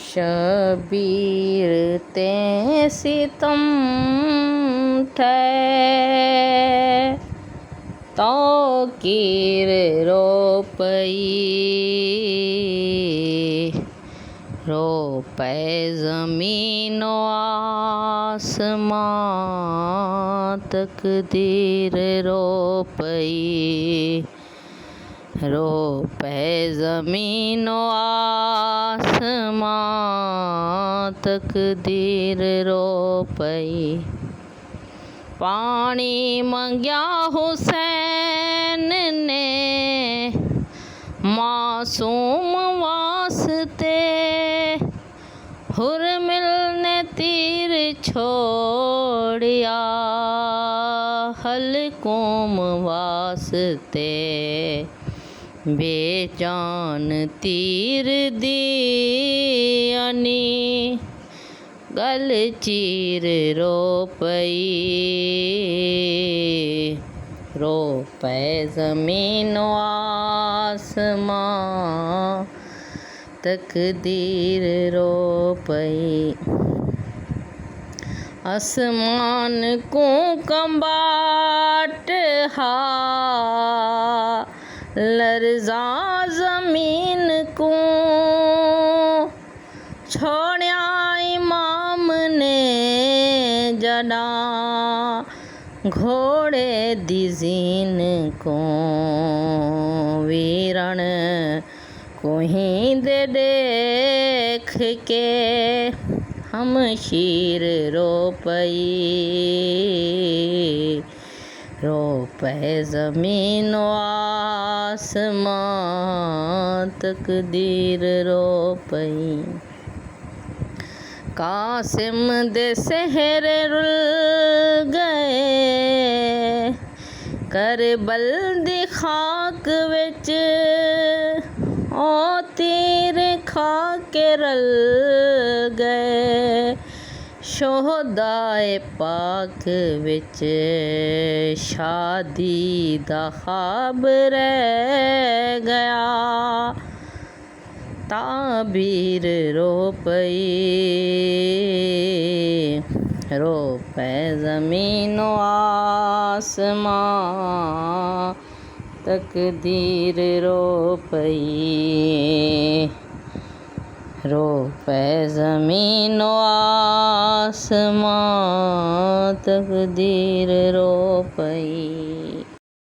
शबीर ते सितम ठै तो कीर रो पै ज़मीनो आसमां तकदीर रो पै ज़मीनो आसमां तकदीर रो पई। पानी मंग्या हुसैन ने मासूम वास्ते, हुरमिल ने तीर छोड़िया हलकूम वास्ते। बेजान तीर दियनी गल चीर रो पै ज़मीनो आसमां तकदीर रो पई। आसमान को कंबाट हा लरज़ा ज़मीन को, छोड़िया इमाम ने जड़ा घोड़े दी ज़ीन को। वीरण कोहीं दे देख के हम शीर रो पै ज़मीनो आसमां तकदीर रो पई। कासिम दे सहरे रुल गए करबल दी खाक विच, ओ तीर खा के रल गए शोहदाए पाक विच। शादी दा ख्वाब रह गया ताबीर रो पै ज़मीनो आसमां तकदीर रो पै ज़मीनो आसमां तकदीर रो पई।